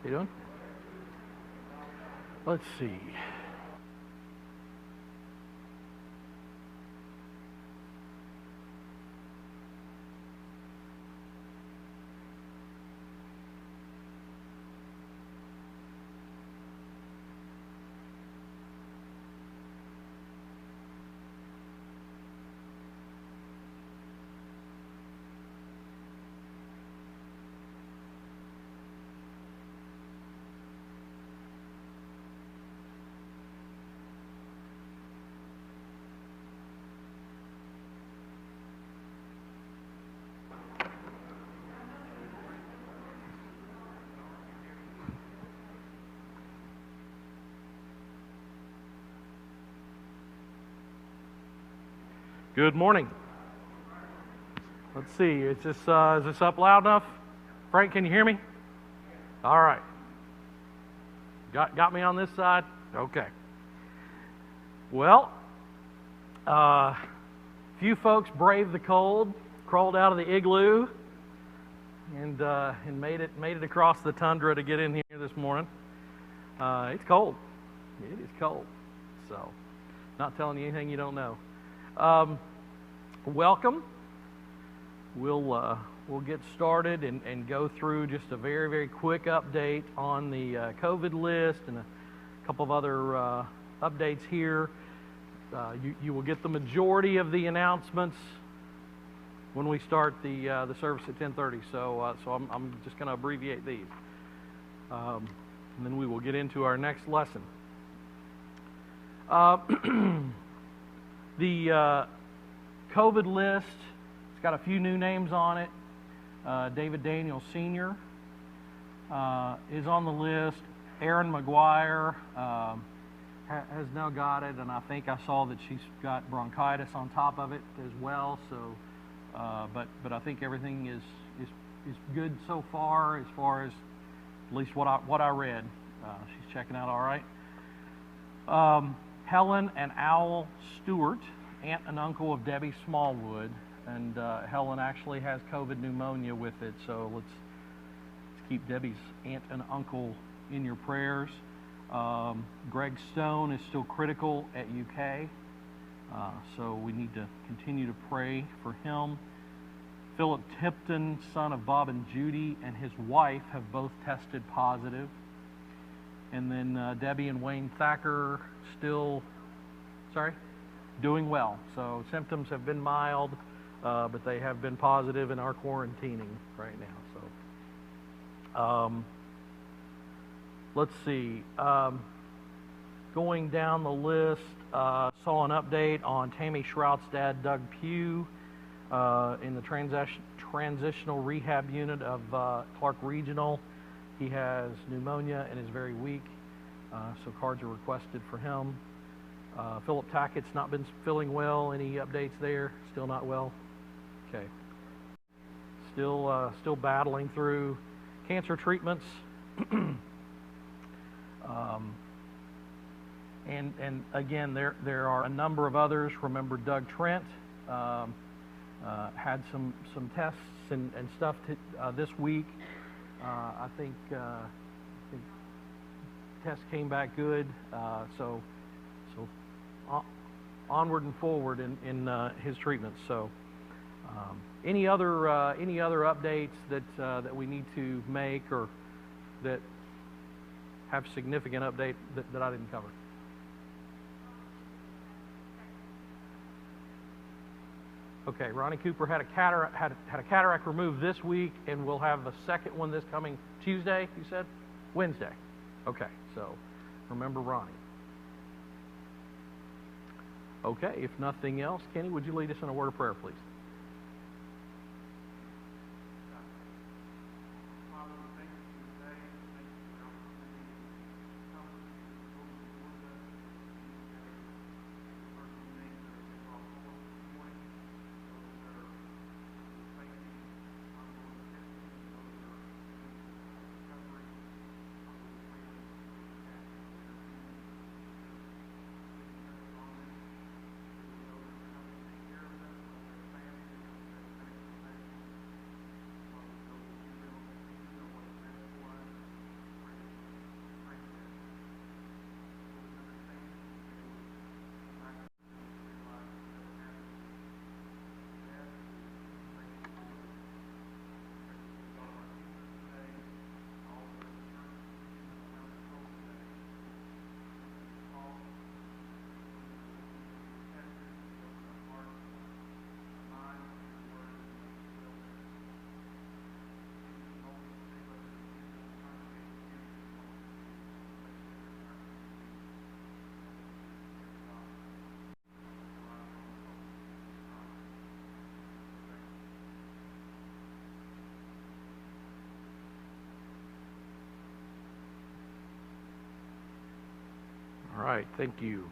you doing? Let's see. Good morning. Let's see, is this up loud enough? Frank, can you hear me? All right. Got me on this side? Okay. Well, few folks braved the cold, crawled out of the igloo, and made it across the tundra to get in here this morning. It's cold. It is cold. So, not telling you anything you don't know. Welcome. We'll get started and go through just a very, very quick update on the COVID list and a couple of other updates here. You will get the majority of the announcements when we start the service at 10:30. So I'm just going to abbreviate these, and then we will get into our next lesson. The COVID list, it's got a few new names on it. David Daniel Sr. Is on the list. Erin McGuire has now got it, and I think I saw that she's got bronchitis on top of it as well. So, but I think everything is good so far as at least what I read. She's checking out all right. Helen and Owl Stewart, aunt and uncle of Debbie Smallwood, and Helen actually has COVID pneumonia with it, so let's keep Debbie's aunt and uncle in your prayers. Greg Stone is still critical at UK, so we need to continue to pray for him. Philip Tipton, son of Bob and Judy, and his wife have both tested positive. And then Debbie and Wayne Thacker still, doing well. So symptoms have been mild, but they have been positive and are quarantining right now. So let's see. Going down the list, saw an update on Tammy Shrout's dad, Doug Pugh, in the transitional rehab unit of Clark Regional. He has pneumonia and is very weak, so cards are requested for him. Philip Tackett's not been feeling well. Any updates there? Still not well? Okay. Still battling through cancer treatments. And again, there are a number of others. Remember, Doug Trent had some tests and stuff this week. I think tests came back good. So onward and forward in his treatments. So any other updates that we need to make or that have significant update that I didn't cover? Okay, Ronnie Cooper had a cataract removed this week, and we'll have a second one this coming Tuesday, you said? Wednesday. Okay, so remember Ronnie. Okay, if nothing else, Kenny, would you lead us in a word of prayer, please? All right, thank you.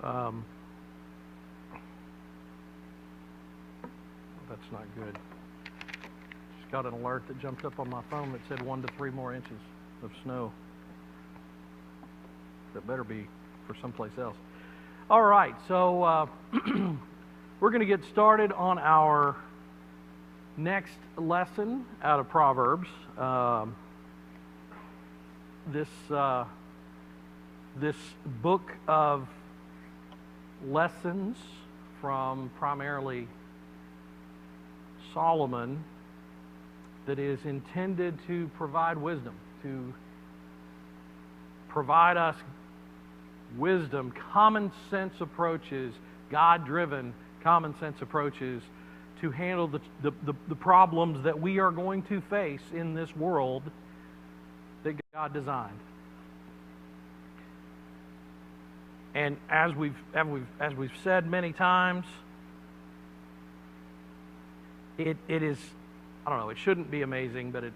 That's not good. Just got an alert that jumped up on my phone that said 1 to 3 more inches of snow. That better be for someplace else. All right, so we're going to get started on our next lesson out of Proverbs. This book of lessons from primarily Solomon that is intended to provide wisdom, to provide us wisdom, common sense approaches, God-driven common sense approaches to handle the problems that we are going to face in this world that God designed. And as we've said many times, it is, I don't know, it shouldn't be amazing, but it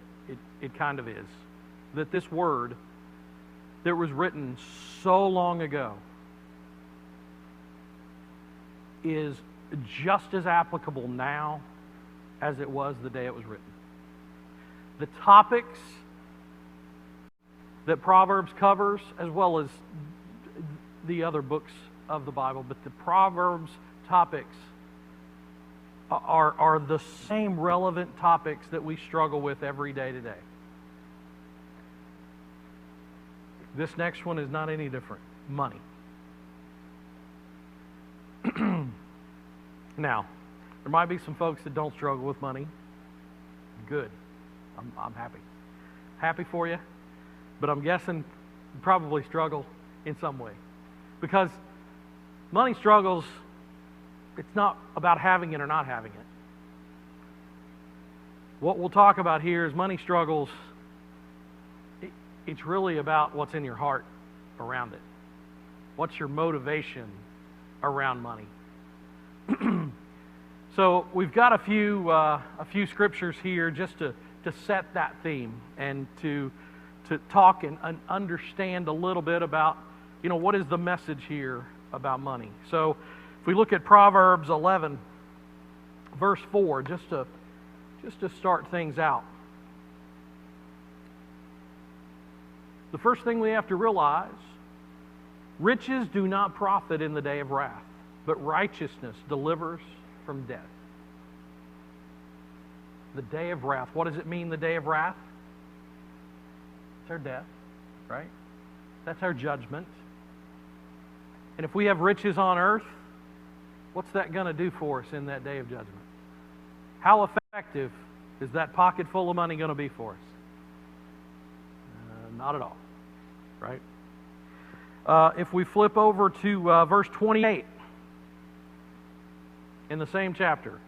kind of is, that this word that was written so long ago is just as applicable now as it was the day it was written. The topics that Proverbs covers, as well as the other books of the Bible, but the Proverbs topics are the same relevant topics that we struggle with every day today. This next one is not any different. Money. Now, there might be some folks that don't struggle with money. Good. I'm happy. Happy for you. But I'm guessing you probably struggle in some way. Because money struggles, it's not about having it or not having it. What we'll talk about here is money struggles. It's really about what's in your heart around it. What's your motivation around money? So we've got a few scriptures here just to set that theme and to talk and understand a little bit about, what is the message here about money. So if we look at Proverbs 11, verse 4, just to start things out. The first thing we have to realize, riches do not profit in the day of wrath, but righteousness delivers from death. The day of wrath. What does it mean, the day of wrath? It's our death, right? That's our judgment. And if we have riches on earth, what's that going to do for us in that day of judgment? How effective is that pocket full of money going to be for us? Not at all, right? If we flip over to verse 28 in the same chapter,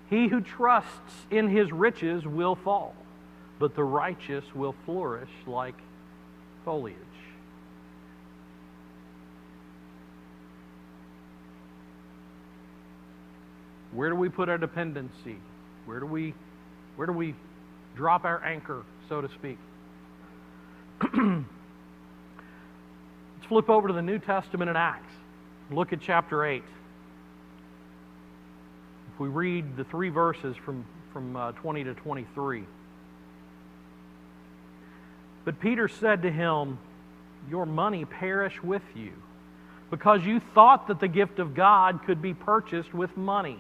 he who trusts in his riches will fall, but the righteous will flourish like foliage. Where do we put our dependency? Where do we drop our anchor, so to speak? Let's flip over to the New Testament in Acts. Look at chapter 8. If we read the 3 verses from 20 to 23. But Peter said to him, "Your money perish with you, because you thought that the gift of God could be purchased with money.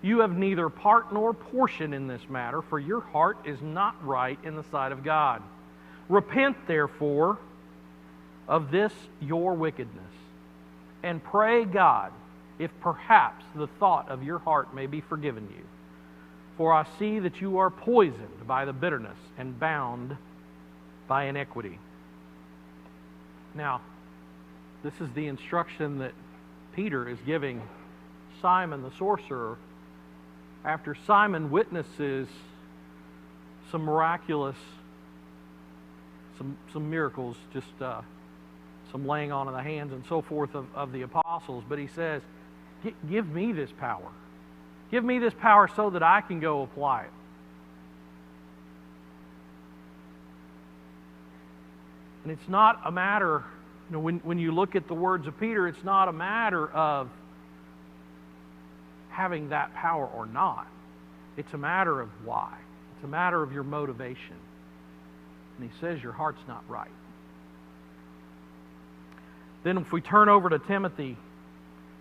You have neither part nor portion in this matter, for your heart is not right in the sight of God. Repent, therefore, of this your wickedness, and pray God, if perhaps the thought of your heart may be forgiven you. For I see that you are poisoned by the bitterness and bound by iniquity." Now, this is the instruction that Peter is giving Simon the sorcerer after Simon witnesses some miraculous, some miracles, just some laying on of the hands and so forth of the apostles. But he says, give me this power. Give me this power so that I can go apply it. And it's not a matter when you look at the words of Peter, it's not a matter of having that power or not. It's a matter of why. It's a matter of your motivation. And he says your heart's not right. Then if we turn over to Timothy,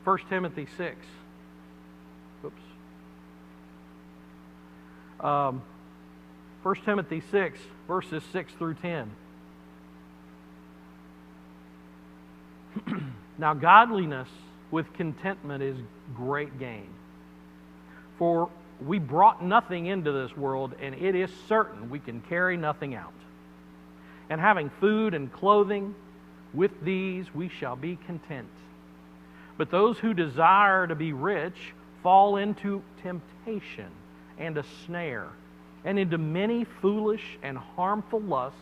1 Timothy 6. Whoops. 1 Timothy 6, verses 6 through 10. Now godliness with contentment is great gain. For we brought nothing into this world, and it is certain we can carry nothing out. And having food and clothing, with these we shall be content. But those who desire to be rich fall into temptation and a snare, and into many foolish and harmful lusts,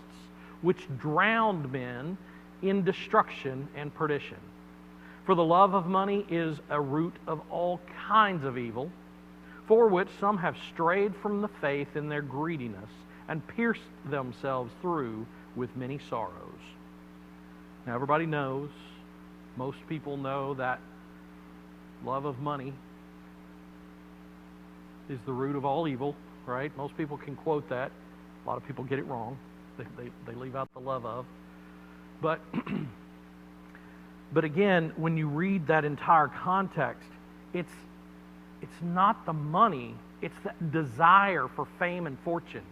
which drown men in destruction and perdition. For the love of money is a root of all kinds of evil, for which some have strayed from the faith in their greediness, and pierced themselves through with many sorrows. Now everybody knows, most people know that love of money is the root of all evil, right? Most people can quote that. A lot of people get it wrong. They leave out the love of. But again, when you read that entire context, it's not the money, it's the desire for fame and fortune,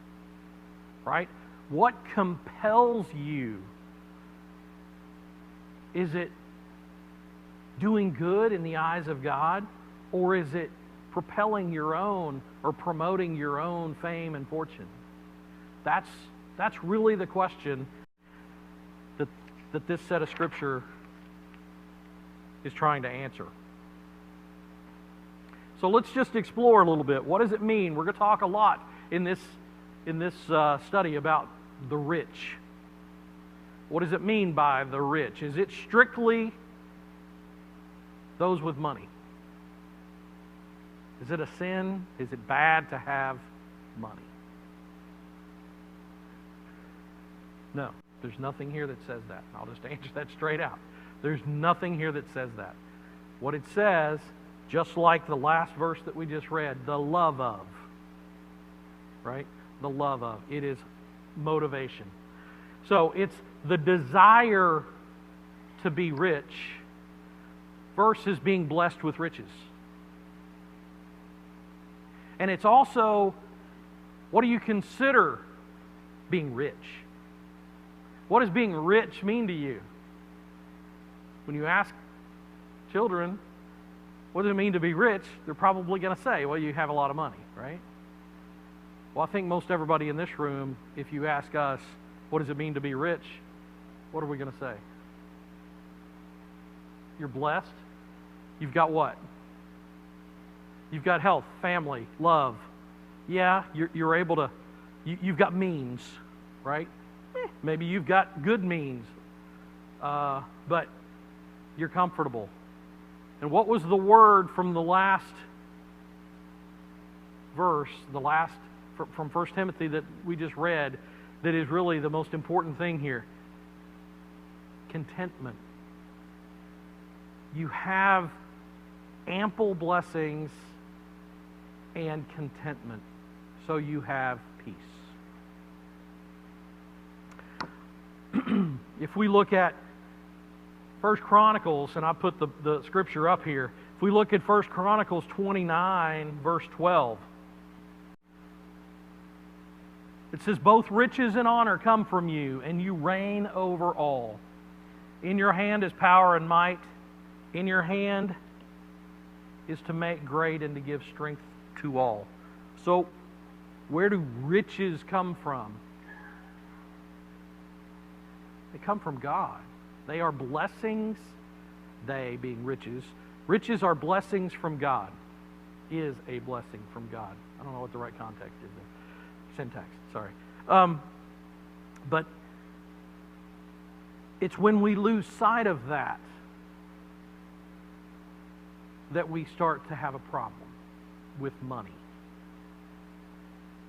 right? What compels you? Is it doing good in the eyes of God, or is it propelling your own or promoting your own fame and fortune? That's really the question that this set of Scripture is trying to answer. So let's just explore a little bit. What does it mean? We're going to talk a lot in this study about the rich. What does it mean by the rich? Is it strictly those with money? Is it a sin? Is it bad to have money? No, there's nothing here that says that. I'll just answer that straight out. There's nothing here that says that. What it says, just like the last verse that we just read, the love of, right? The love of. It is motivation. So it's the desire to be rich versus being blessed with riches. And it's also, what do you consider being rich? What does being rich mean to you? When you ask children, what does it mean to be rich? They're probably going to say, well, you have a lot of money, right? Well, I think most everybody in this room, if you ask us, what does it mean to be rich? What are we going to say? You're blessed. You've got what? You've got health, family, love. Yeah, you're able to, you've got means, right? Maybe you've got good means, but you're comfortable. And what was the word from the last verse, from 1 Timothy that we just read, that is really the most important thing here? Contentment. You have ample blessings and contentment, so you have peace. If we look at 1 Chronicles, and I put the scripture up here, if we look at 1 Chronicles 29, verse 12, it says, both riches and honor come from you, and you reign over all. In your hand is power and might. In your hand is to make great and to give strength to all. So, where do riches come from? They come from God. They are blessings, they being riches. Riches are blessings from God. Is a blessing from God. I don't know what the right context is there. Syntax, sorry. But it's when we lose sight of that we start to have a problem with money.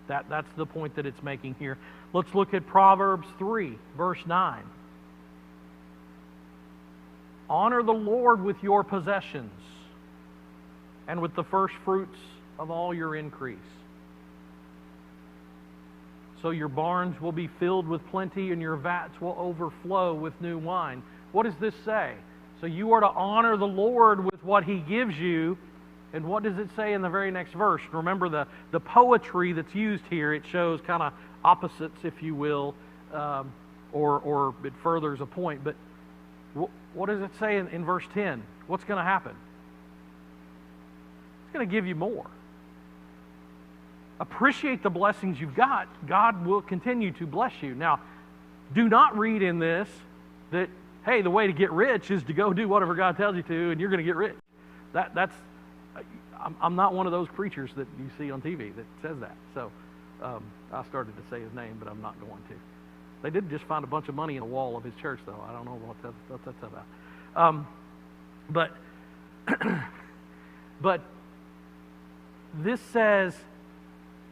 That's the point that it's making here. Let's look at Proverbs 3, verse 9. Honor the Lord with your possessions and with the first fruits of all your increase. So your barns will be filled with plenty and your vats will overflow with new wine. What does this say? So you are to honor the Lord with what He gives you. And what does it say in the very next verse? Remember the poetry that's used here. It shows kind of opposites, if you will, or it furthers a point. But what does it say in verse 10? What's going to happen? It's going to give you more. Appreciate the blessings you've got. God will continue to bless you. Now, do not read in this that, hey, the way to get rich is to go do whatever God tells you to, and you're going to get rich. I'm not one of those preachers that you see on TV that says that. So I started to say his name, but I'm not going to. They did just find a bunch of money in the wall of his church, though. I don't know what that's about. But this says,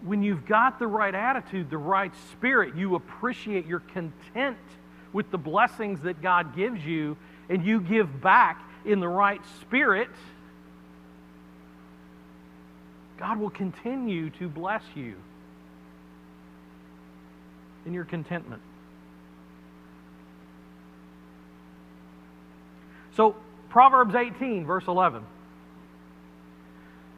when you've got the right attitude, the right spirit, you appreciate, you're content with the blessings that God gives you, and you give back in the right spirit, God will continue to bless you in your contentment. So, Proverbs 18, verse 11.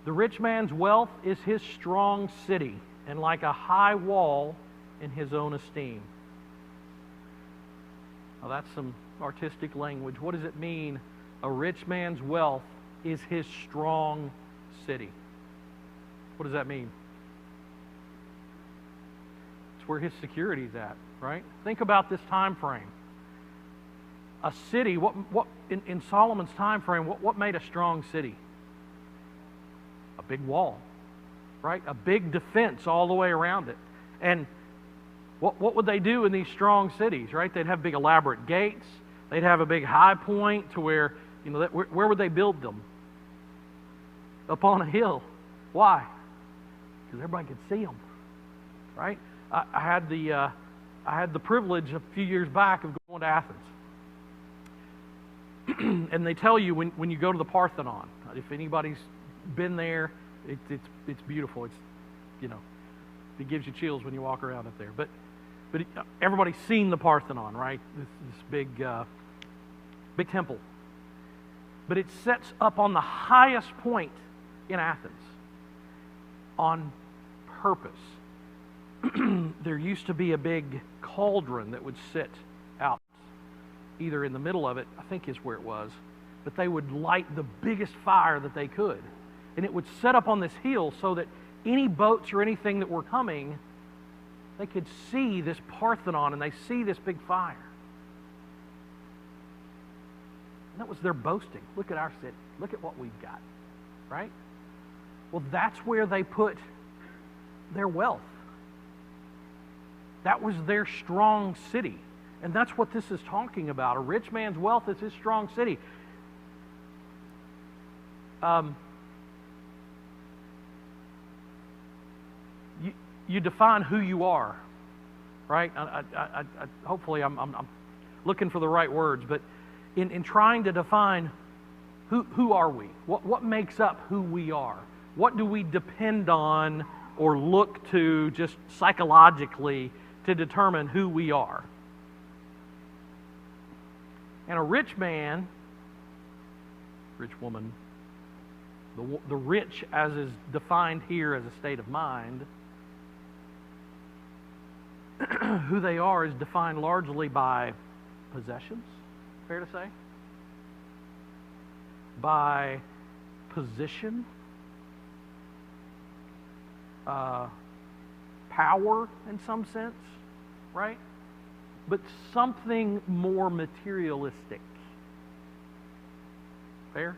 The rich man's wealth is his strong city, and like a high wall in his own esteem. Now that's some artistic language. What does it mean? A rich man's wealth is his strong city. What does that mean? It's where his security is at, right? Think about this time frame. A city, in Solomon's time frame, what made a strong city? A big wall, right? A big defense all the way around it. And what would they do in these strong cities, right? They'd have big elaborate gates. They'd have a big high point to where, where would they build them? Up on a hill. Why? Because everybody could see them, right? I had the privilege a few years back of going to Athens. And they tell you when you go to the Parthenon, if anybody's been there, it's beautiful. It gives you chills when you walk around up there. But everybody's seen the Parthenon, right? This big temple. But it sets up on the highest point in Athens on purpose. There used to be a big cauldron that would sit out either in the middle of it, I think is where it was, but they would light the biggest fire that they could. And it would set up on this hill so that any boats or anything that were coming, they could see this Parthenon and they see this big fire. And that was their boasting. Look at our city. Look at what we've got, right? Well, that's where they put their wealth. That was their strong city. And that's what this is talking about. A rich man's wealth is his strong city. You define who you are, right? Hopefully I'm looking for the right words, but in trying to define who are we? What makes up who we are? What do we depend on or look to just psychologically to determine who we are? And a rich man, rich woman, the rich as is defined here as a state of mind, who they are is defined largely by possessions, fair to say? By position, power in some sense, right? But something more materialistic. Fair?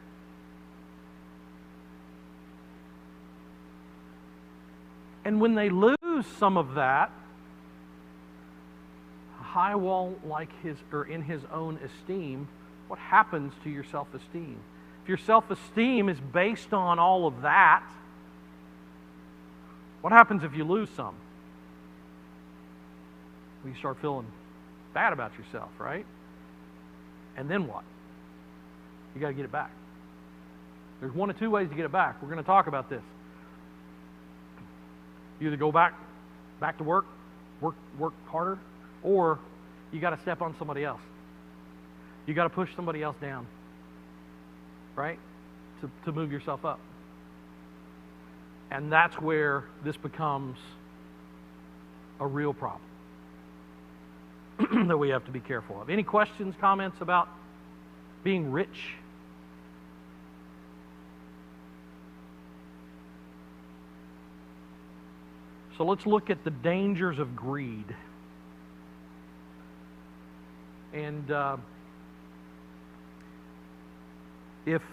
And when they lose some of that, a high wall like in his own esteem, what happens to your self-esteem? If your self-esteem is based on all of that, what happens if you lose some? Well, you start feeling bad about yourself, right? And then what? You got to get it back. There's one of two ways to get it back. We're going to talk about this. You either go back to work harder, or you got to step on somebody else. You got to push somebody else down, right? To move yourself up. And that's where this becomes a real problem that we have to be careful of. Any questions, comments about being rich? So let's look at the dangers of greed. And if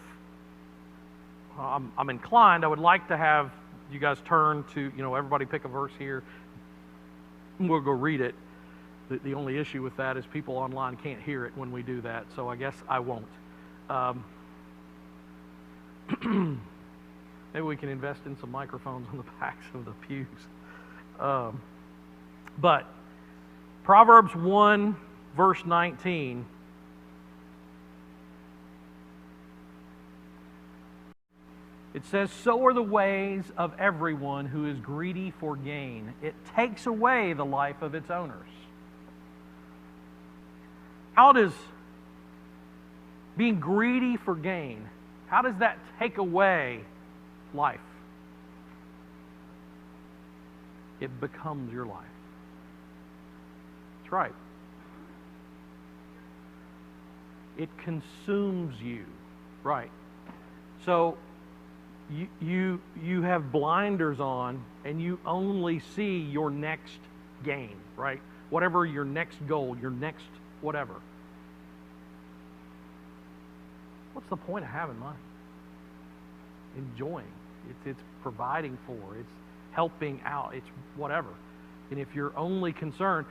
I'm inclined, I would like to have you guys turn to, everybody pick a verse here. We'll go read it. The only issue with that is people online can't hear it when we do that, so I guess I won't. Maybe we can invest in some microphones on the backs of the pews. But Proverbs 1, verse 19. It says, "So are the ways of everyone who is greedy for gain. It takes away the life of its owners." How does being greedy for gain, how does that take away life? It becomes your life. That's right. It consumes you. Right. So you have blinders on, and you only see your next gain, right? Whatever your next goal, your next whatever. What's the point of having money? Enjoying. It's providing for. It's helping out. It's whatever. And if your only concern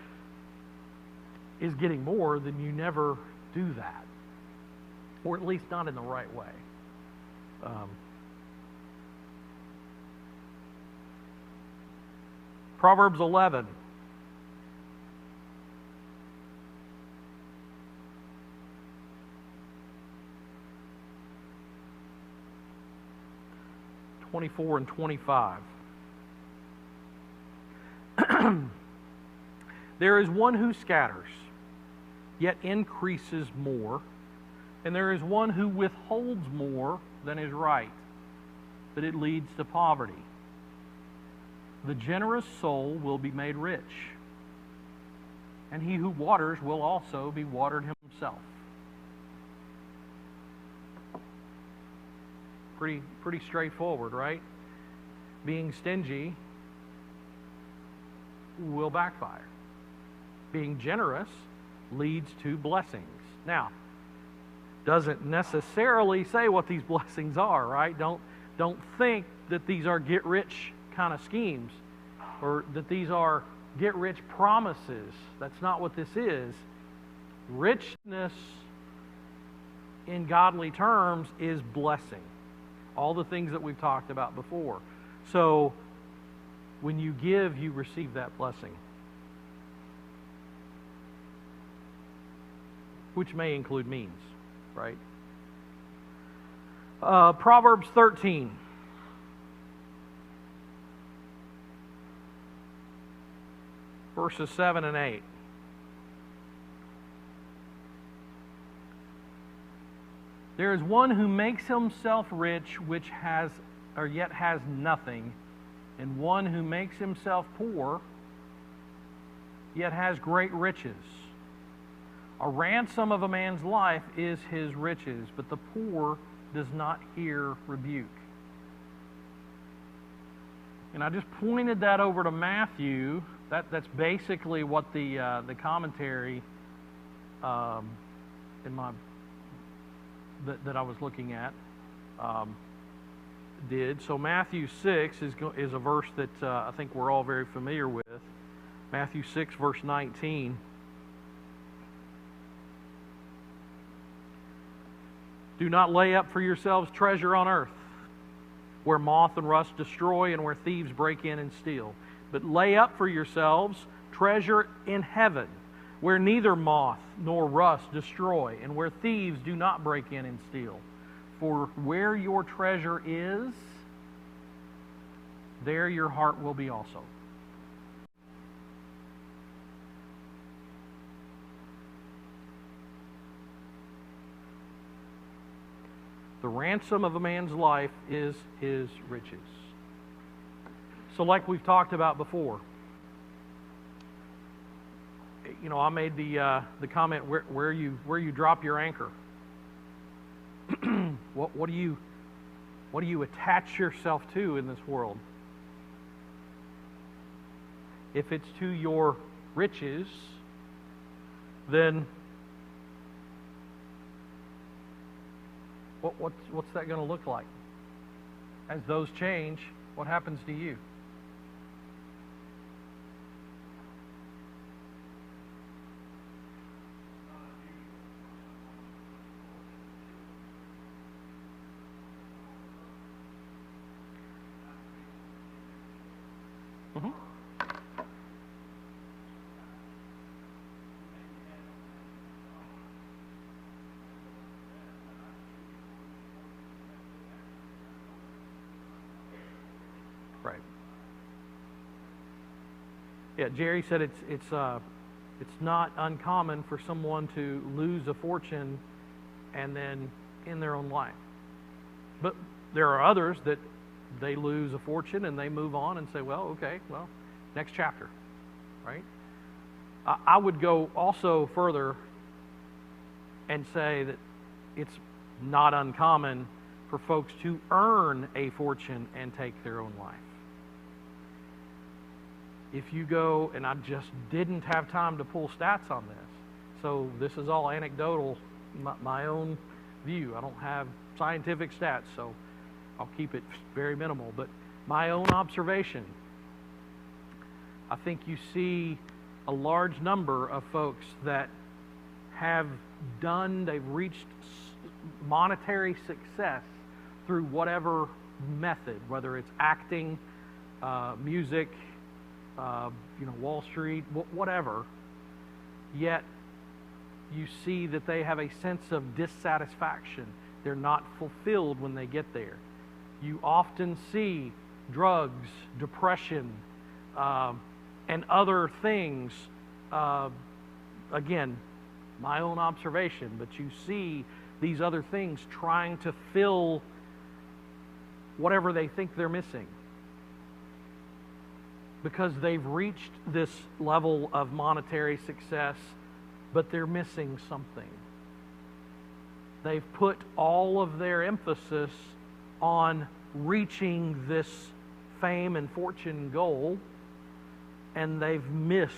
is getting more, then you never do that. Or at least not in the right way. Proverbs 11. (24 and 25). There is one who scatters, yet increases more, and there is one who withholds more than is right, but it leads to poverty. The generous soul will be made rich, and he who waters will also be watered himself. Pretty straightforward, right? Being stingy will backfire. Being generous leads to blessings. Now, doesn't necessarily say what these blessings are, right? Don't think that these are get-rich kind of schemes, or that these are get-rich promises. That's not what this is. Richness in godly terms is blessing. All the things that we've talked about before. So, when you give, you receive that blessing. Which may include means, right? Proverbs 13. Verses 7 and 8. There is one who makes himself rich which has, or yet has nothing, and one who makes himself poor yet has great riches. A ransom of a man's life is his riches, but the poor does not hear rebuke. And I just pointed that over to Matthew. That's basically what the commentary in my that I was looking at did. So Matthew 6 is a verse that I think we're all very familiar with. Matthew 6, verse 19. Do not lay up for yourselves treasure on earth, where moth and rust destroy and where thieves break in and steal. But lay up for yourselves treasure in heaven, where neither moth nor rust destroy, and where thieves do not break in and steal. For where your treasure is, there your heart will be also. The ransom of a man's life is his riches. So like we've talked about before, I made the comment where you drop your anchor. What do you attach yourself to in this world? If it's to your riches, then what's that going to look like? As those change, what happens to you? Mm-hmm. Right. Yeah, Jerry said it's not uncommon for someone to lose a fortune and then in their own life. But there are others that they lose a fortune and they move on and say, well, okay, next chapter, right? I would go also further and say that it's not uncommon for folks to earn a fortune and take their own life. If you go, and I just didn't have time to pull stats on this, so this is all anecdotal, my own view. I don't have scientific stats, so I'll keep it very minimal. But my own observation, I think you see a large number of folks that they've reached monetary success through whatever method, whether it's acting, music, Wall Street, whatever, yet you see that they have a sense of dissatisfaction. They're not fulfilled when they get there. You often see drugs, depression, and other things. Again, my own observation, but you see these other things trying to fill whatever they think they're missing, because they've reached this level of monetary success, but they're missing something. They've put all of their emphasis on reaching this fame and fortune goal, and they've missed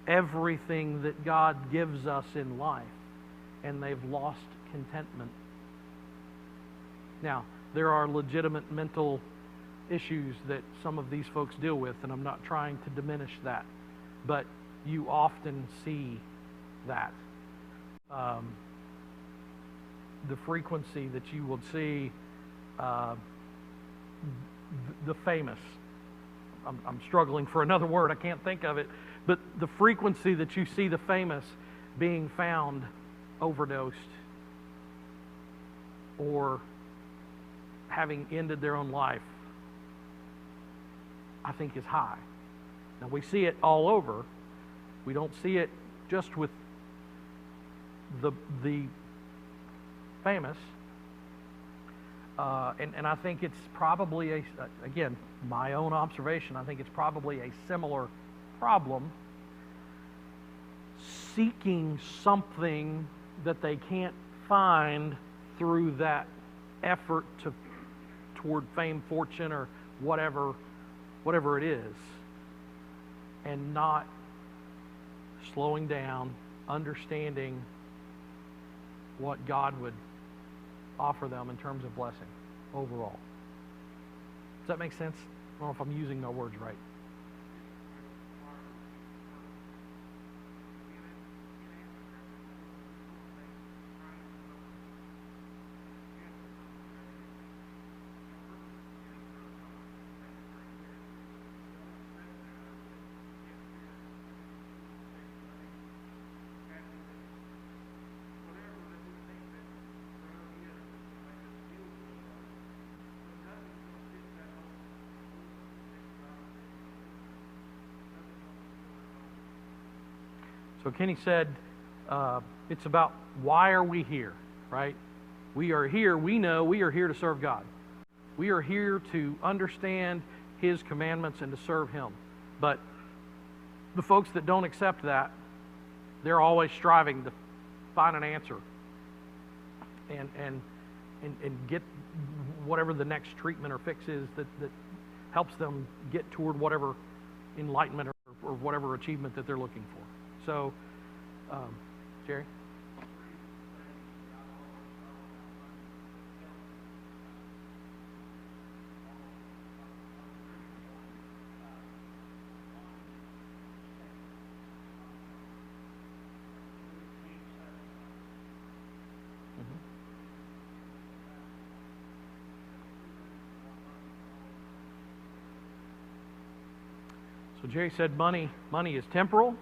everything that God gives us in life, and they've lost contentment. Now, there are legitimate mental issues that some of these folks deal with, and I'm not trying to diminish that, but you often see that. The frequency that you will see the famous, I'm struggling for another word, I can't think of it, but the frequency that you see the famous being found overdosed or having ended their own life, I think is high. Now, we see it all over. We don't see it just with the famous. And I think it's probably, again, my own observation, I think it's probably a similar problem, seeking something that they can't find through that effort toward fame, fortune, or whatever it is, and not slowing down, understanding what God would offer them in terms of blessing overall. Does that make sense? I don't know if I'm using my words right. So Kenny said it's about why are we here, right? We are here, we know we are here to serve God. We are here to understand His commandments and to serve Him. But the folks that don't accept that, they're always striving to find an answer and get whatever the next treatment or fix is that helps them get toward whatever enlightenment or whatever achievement that they're looking for. So, Jerry? So Jerry said money is temporal.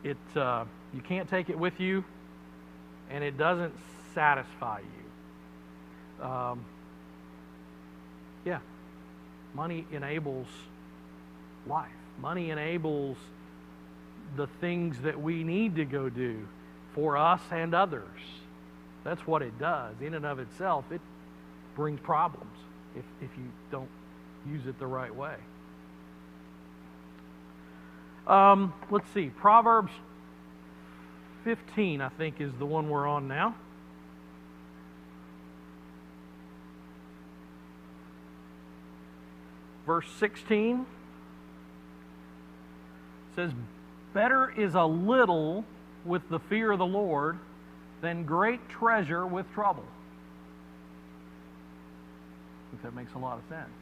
You can't take it with you, and it doesn't satisfy you. Yeah, money enables life. Money enables the things that we need to go do for us and others. That's what it does. In and of itself, it brings problems if you don't use it the right way. Let's see, Proverbs 15, I think, is the one we're on now. Verse 16 says, "Better is a little with the fear of the Lord than great treasure with trouble." I think that makes a lot of sense.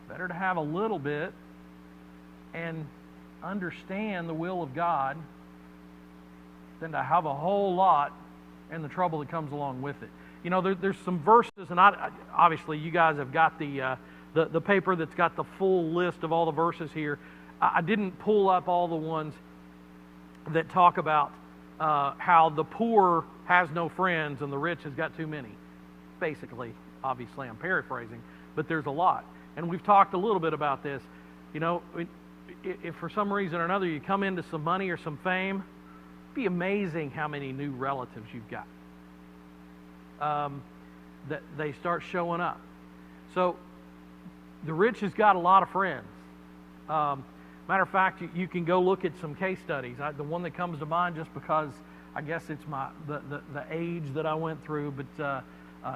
Better to have a little bit and understand the will of God than to have a whole lot and the trouble that comes along with it. You know, there's some verses, and obviously you guys have got the paper that's got the full list of all the verses here. I didn't pull up all the ones that talk about how the poor has no friends and the rich has got too many. Basically, obviously I'm paraphrasing, but there's a lot. And we've talked a little bit about this. You know, if for some reason or another you come into some money or some fame, it'd be amazing how many new relatives you've got. That they start showing up. So the rich has got a lot of friends. Matter of fact, you can go look at some case studies. The one that comes to mind, just because I guess it's the age that I went through, but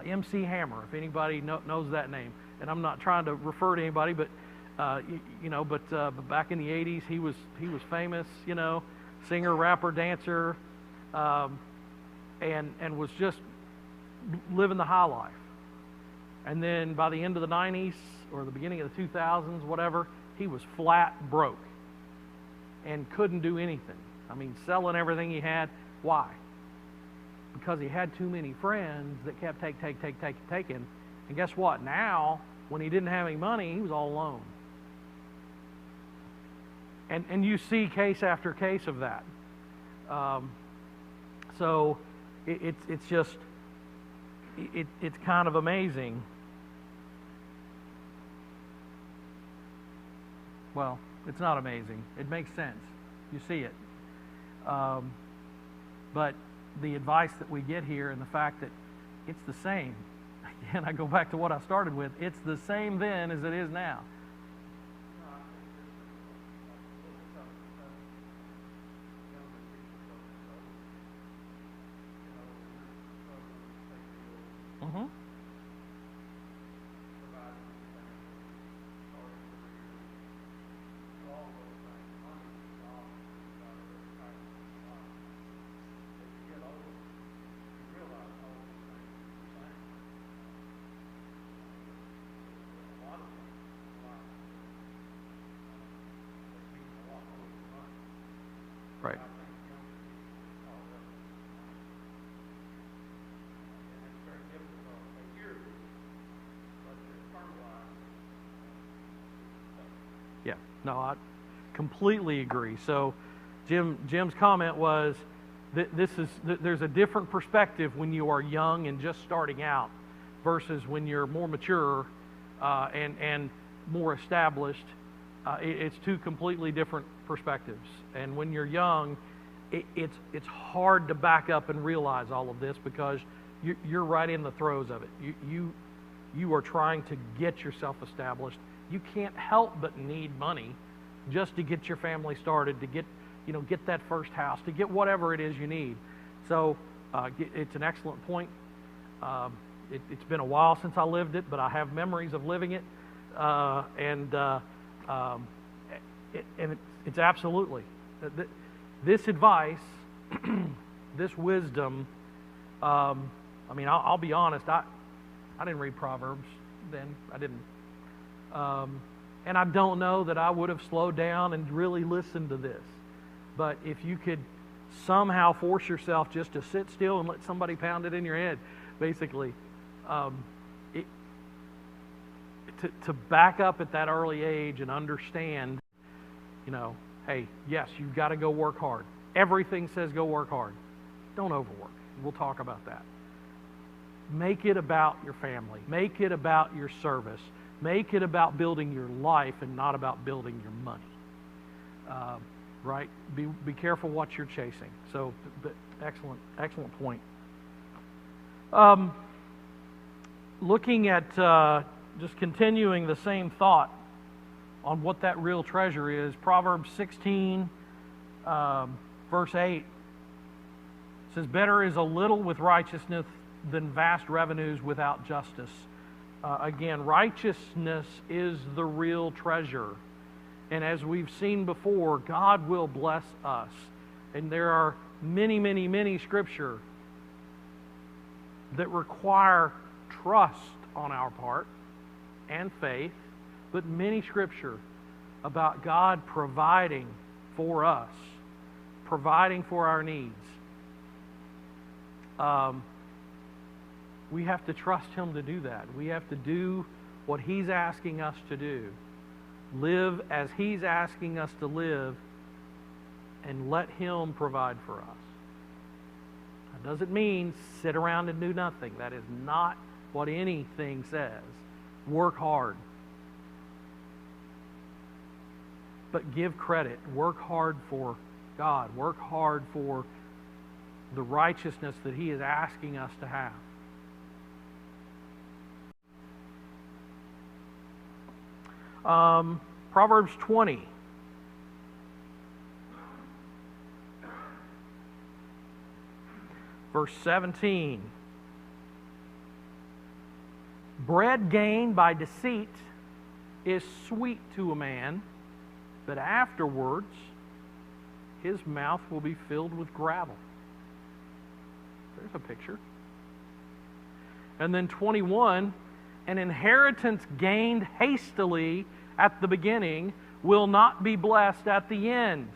MC Hammer, if anybody knows that name, and I'm not trying to refer to anybody, but but back in the 80s, he was famous, you know, singer, rapper, dancer, and was just living the high life. And then by the end of the 90s or the beginning of the 2000s, whatever, he was flat broke and couldn't do anything. I mean, selling everything he had. Why? Because he had too many friends that kept taking. And guess what? Now, when he didn't have any money, he was all alone. And you see case after case of that. So it's just it's kind of amazing. Well, it's not amazing. It makes sense. You see it. But the advice that we get here and the fact that it's the same. Again, I go back to what I started with. It's the same then as it is now. Mm-hmm. Right. Yeah, no, I completely agree. So Jim's comment was that there's a different perspective when you are young and just starting out versus when you're more mature and more established It's two completely different perspectives. And when you're young, it's hard to back up and realize all of this because you're right in the throes of it. You are trying to get yourself established. You can't help but need money just to get your family started, to get that first house, to get whatever it is you need. So it's an excellent point. It's been a while since I lived it, but I have memories of living it, and it's absolutely this advice, this wisdom. I mean, I'll be honest. I didn't read Proverbs then. I didn't, and I don't know that I would have slowed down and really listened to this. But if you could somehow force yourself just to sit still and let somebody pound it in your head, basically, to back up at that early age and understand, hey, yes, you've got to go work hard. Everything says go work hard. Don't overwork. We'll talk about that. Make it about your family. Make it about your service. Make it about building your life and not about building your money. Right? Be careful what you're chasing. So, excellent point. Looking at just continuing the same thought on what that real treasure is, Proverbs 16, verse 8 says, "Better is a little with righteousness than vast revenues without justice." Again, righteousness is the real treasure. And as we've seen before, God will bless us. And there are many, many, many scripture that require trust on our part and faith, but many scripture about God providing for us, providing for our needs. We have to trust Him to do that. We have to do what He's asking us to do. Live as He's asking us to live, and let Him provide for us. That doesn't mean sit around and do nothing. That is not what anything says. Work hard. But give credit. Work hard for God. Work hard for the righteousness that He is asking us to have. Proverbs 20. Verse 17. "Bread gained by deceit is sweet to a man, but afterwards his mouth will be filled with gravel." There's a picture. And then 21, "An inheritance gained hastily at the beginning will not be blessed at the end."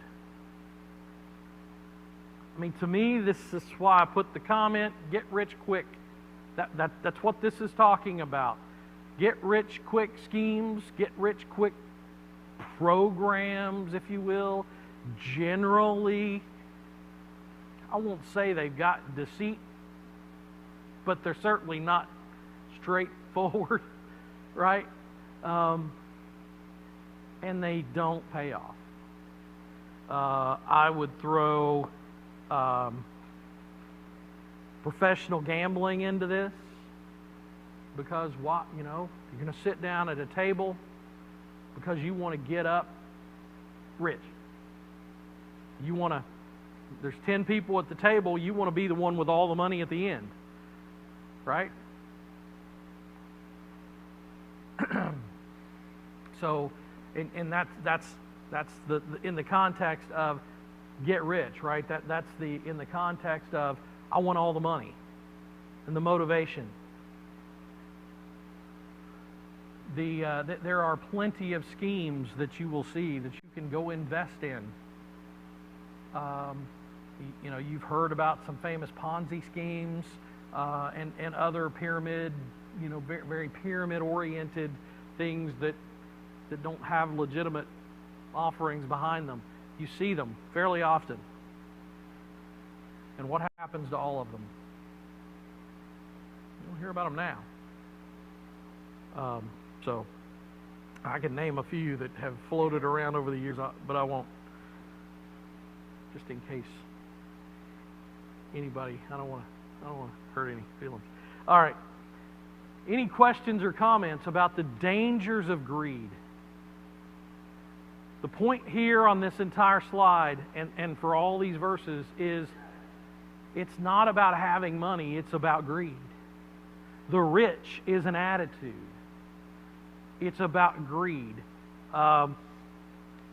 I mean, to me, this is why I put the comment, "Get rich quick." That's what this is talking about. Get rich quick schemes, get rich quick programs, if you will. Generally, I won't say they've got deceit, but they're certainly not straightforward, right? And they don't pay off. I would throw professional gambling into this, because you're going to sit down at a table because you want to get up rich. There's 10 people at the table, you want to be the one with all the money at the end, right? So, and that's the in the context of get rich, right? That's in the context of I want all the money and the motivation. There are plenty of schemes that you will see that you can go invest in. You've heard about some famous Ponzi schemes and other pyramid, very, very pyramid-oriented things that don't have legitimate offerings behind them. You see them fairly often. And what happens to all of them? You don't hear about them now. So, I can name a few that have floated around over the years, but I won't, just in case anybody, I don't want to hurt any feelings. All right. Any questions or comments about the dangers of greed? The point here on this entire slide and for all these verses is it's not about having money, it's about greed. The rich is an attitude. It's about greed.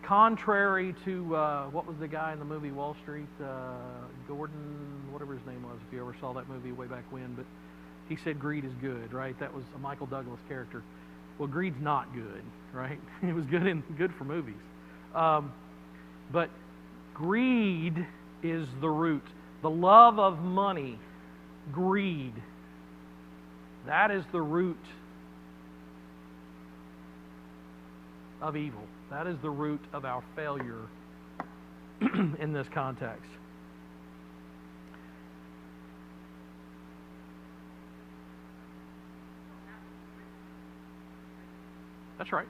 Contrary to, what was the guy in the movie Wall Street? Gordon, whatever his name was, if you ever saw that movie way back when. But he said greed is good, right? That was a Michael Douglas character. Well, greed's not good, right? It was good for movies. But greed is the root. The love of money, greed, that is the root of evil. That is the root of our failure in this context. That's right.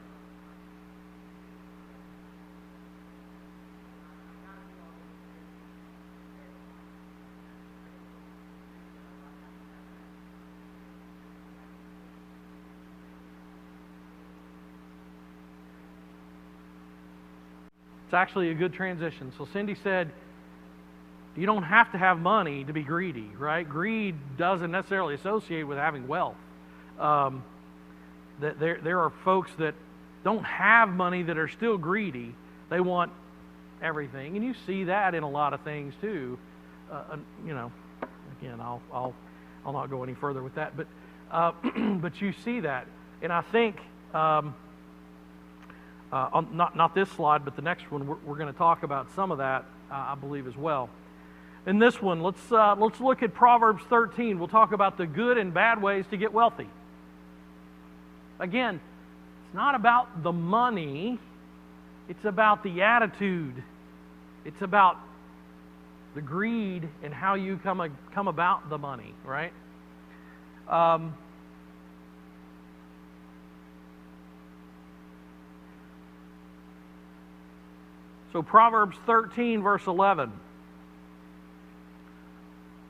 It's actually a good transition. So Cindy said, you don't have to have money to be greedy, right? Greed doesn't necessarily associate with having wealth. That there are folks that don't have money that are still greedy. They want everything, and you see that in a lot of things too. You know, again, I'll not go any further with that, but but you see that, and I think on not this slide, but the next one, we're going to talk about some of that, I believe, as well. In this one, let's look at Proverbs 13. We'll talk about the good and bad ways to get wealthy. Again, it's not about the money, it's about the attitude. It's about the greed and how you come about the money, right? So Proverbs 13, verse 11.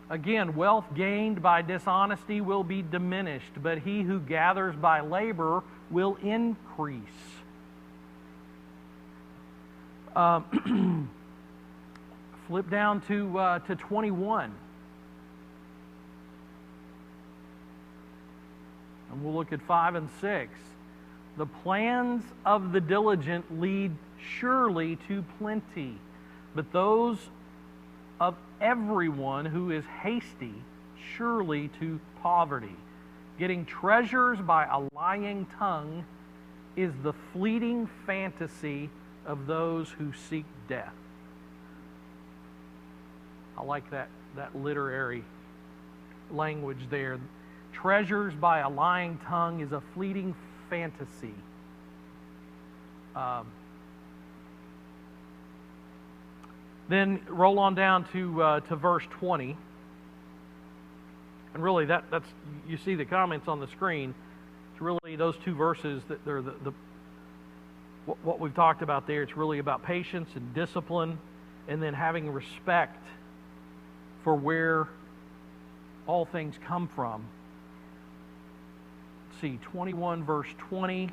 Again, wealth gained by dishonesty will be diminished, but he who gathers by labor will increase. Flip down to 21. And we'll look at 5 and 6. The plans of the diligent lead surely to plenty, but those of everyone who is hasty surely to poverty. Getting treasures by a lying tongue is the fleeting fantasy of those who seek death. I like that literary language there. Treasures by a lying tongue is a fleeting fantasy. Then roll on down to verse 20. And really, that's you see the comments on the screen. It's really those two verses that they're what we've talked about there. It's really about patience and discipline, and then having respect for where all things come from. Let's see, 21 verse 20.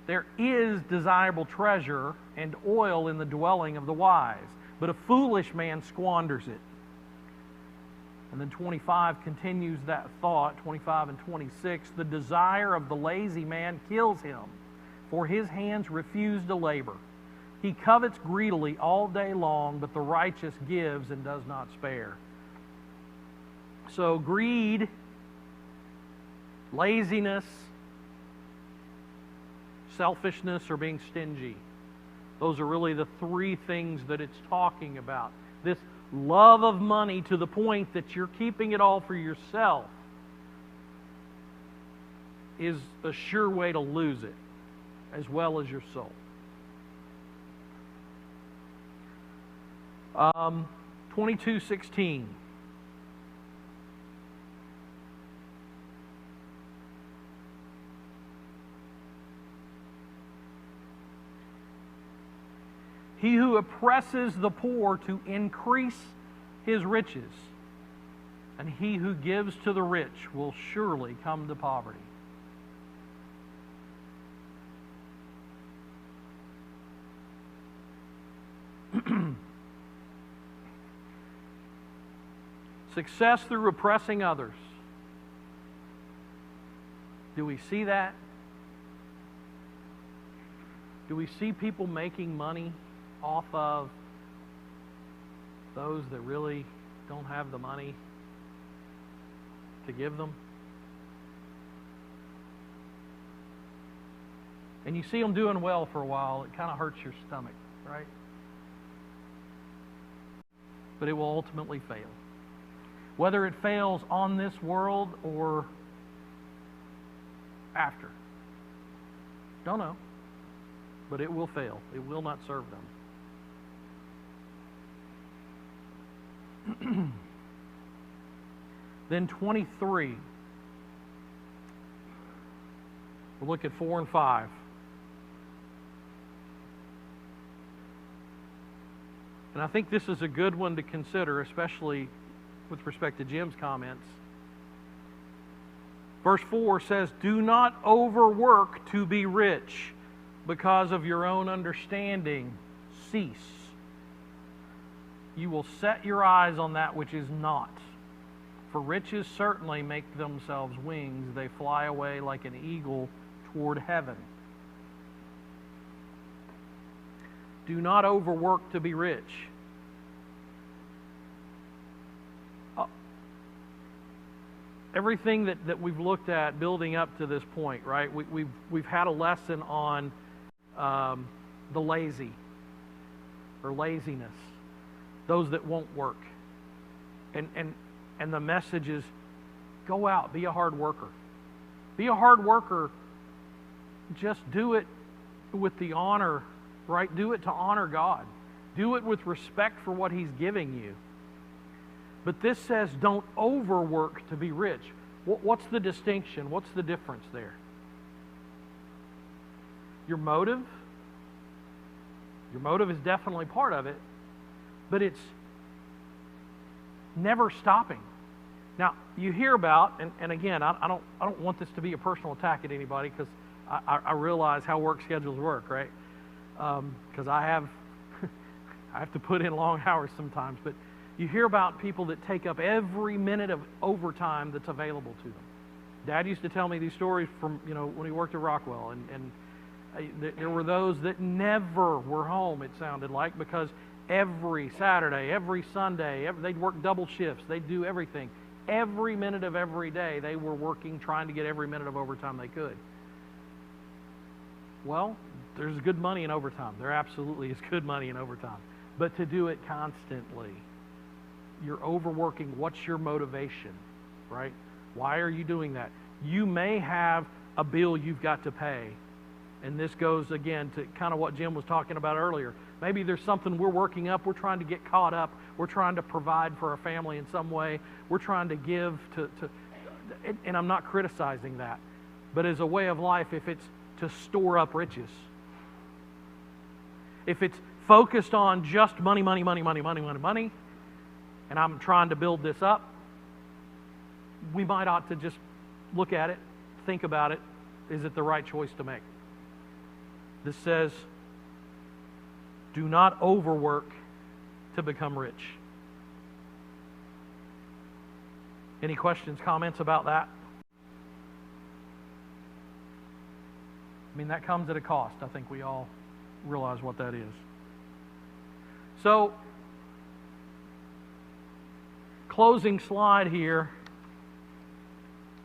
There is desirable treasure and oil in the dwelling of the wise, but a foolish man squanders it. And then 25 continues that thought, 25 and 26. The desire of the lazy man kills him, for his hands refuse to labor. He covets greedily all day long, but the righteous gives and does not spare. So greed, laziness, selfishness, or being stingy. Those are really the three things that it's talking about. This love of money to the point that you're keeping it all for yourself is a sure way to lose it, as well as your soul. 22:16. He who oppresses the poor to increase his riches, and he who gives to the rich will surely come to poverty. Success through repressing others. Do we see that? Do we see people making money off of those that really don't have the money to give them? And you see them doing well for a while, it kind of hurts your stomach, right? But it will ultimately fail. Whether it fails on this world or after. Don't know. But it will fail. It will not serve them. Then 23. We'll look at 4 and 5. And I think this is a good one to consider, especially with respect to Jim's comments. Verse 4 says, "Do not overwork to be rich, because of your own understanding. Cease. You will set your eyes on that which is not. For riches certainly make themselves wings. They fly away like an eagle toward heaven." Do not overwork to be rich. Everything that we've looked at building up to this point, right? We've had a lesson on the lazy or laziness, those that won't work, and the message is, go out, be a hard worker. Be a hard worker. Just do it with the honor, right? Do it to honor God. Do it with respect for what He's giving you. But this says don't overwork to be rich. What's the distinction? What's the difference there? Your motive? Your motive is definitely part of it, but it's never stopping. Now, you hear about, and again, I don't want this to be a personal attack at anybody, because I realize how work schedules work, right? Because I have to put in long hours sometimes, but you hear about people that take up every minute of overtime that's available to them. Dad used to tell me these stories from, when he worked at Rockwell, and there were those that never were home, it sounded like, because every Saturday, every Sunday, they'd work double shifts, they'd do everything. Every minute of every day, they were working, trying to get every minute of overtime they could. Well, there's good money in overtime. There absolutely is good money in overtime. But to do it constantly, you're overworking. What's your motivation, right? Why are you doing that? You may have a bill you've got to pay. And this goes, again, to kind of what Jim was talking about earlier. Maybe there's something we're working up. We're trying to get caught up. We're trying to provide for our family in some way. We're trying to give to and I'm not criticizing that. But as a way of life, if it's to store up riches, if it's focused on just money, and I'm trying to build this up, we might ought to just look at it, think about it. Is it the right choice to make? This says, do not overwork to become rich. Any questions, comments about that? I mean, that comes at a cost. I think we all realize what that is. So, closing slide here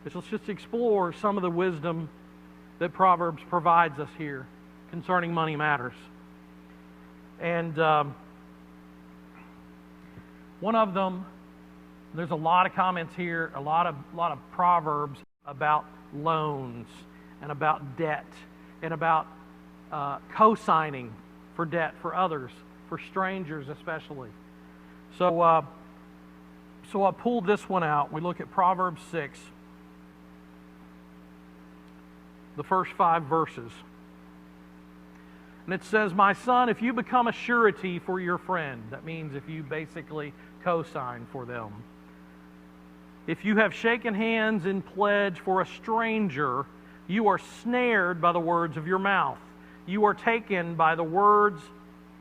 is let's just explore some of the wisdom that Proverbs provides us here concerning money matters. And one of them, there's a lot of comments here, a lot of Proverbs about loans and about debt and about co-signing for debt for others, for strangers especially. So I pulled this one out. We look at Proverbs 6, the first 5 verses. And it says, my son, if you become a surety for your friend, that means if you basically co-sign for them. If you have shaken hands in pledge for a stranger, you are snared by the words of your mouth. You are taken by the words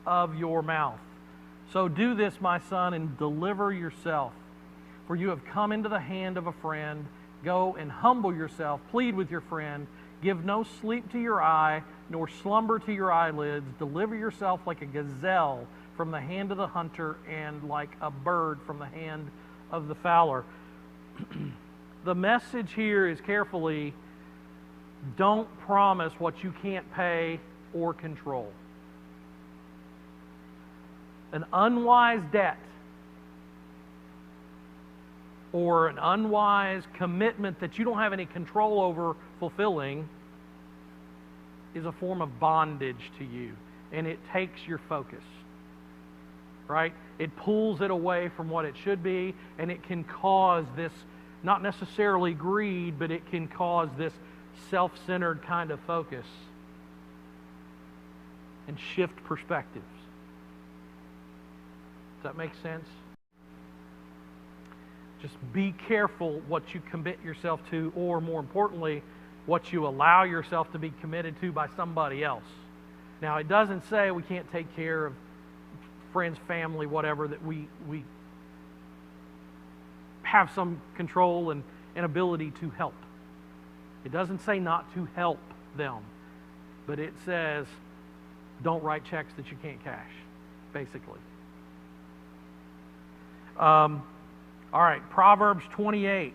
of your mouth. So do this, my son, and deliver yourself. For you have come into the hand of a friend. Go and humble yourself. Plead with your friend. Give no sleep to your eye, nor slumber to your eyelids. Deliver yourself like a gazelle from the hand of the hunter, and like a bird from the hand of the fowler. The message here is carefully, don't promise what you can't pay or control. An unwise debt or an unwise commitment that you don't have any control over fulfilling is a form of bondage to you, and it takes your focus, right? It pulls it away from what it should be, and it can cause this, not necessarily greed, but it can cause this self-centered kind of focus and shift perspectives. Does that make sense? Just be careful what you commit yourself to, or more importantly, what you allow yourself to be committed to by somebody else. Now, it doesn't say we can't take care of friends, family, whatever, that we have some control and ability to help. It doesn't say not to help them, but it says don't write checks that you can't cash, basically. All right, Proverbs 28.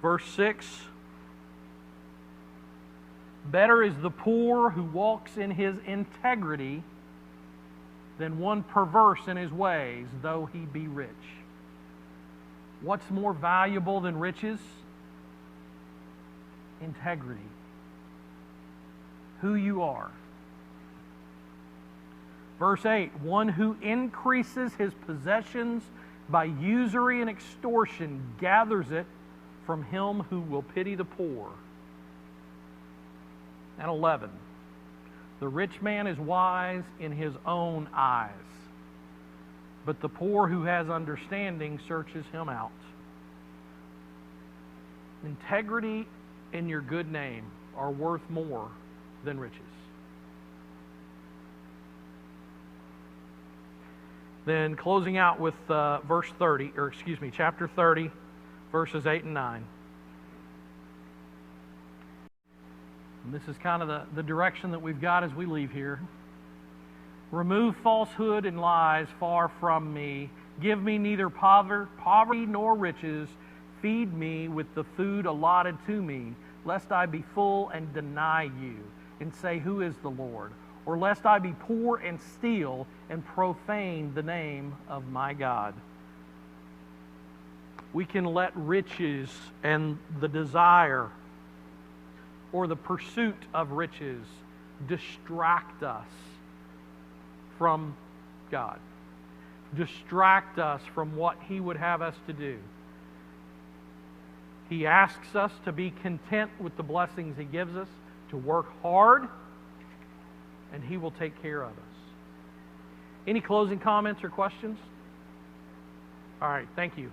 Verse 6. Better is the poor who walks in his integrity than one perverse in his ways, though he be rich. What's more valuable than riches? Integrity. Who you are. Verse 8, one who increases his possessions by usury and extortion gathers it from him who will pity the poor. And 11, the rich man is wise in his own eyes, but the poor who has understanding searches him out. Integrity and your good name are worth more than riches. Then closing out with chapter 30, verses 8 and 9. And this is kind of the direction that we've got as we leave here. Remove falsehood and lies far from me. Give me neither poverty nor riches. Feed me with the food allotted to me, lest I be full and deny you, and say, who is the Lord? Or lest I be poor and steal and profane the name of my God. We can let riches and the desire or the pursuit of riches distract us from God. Distract us from what He would have us to do. He asks us to be content with the blessings He gives us, to work hard, and He will take care of us. Any closing comments or questions? All right, thank you.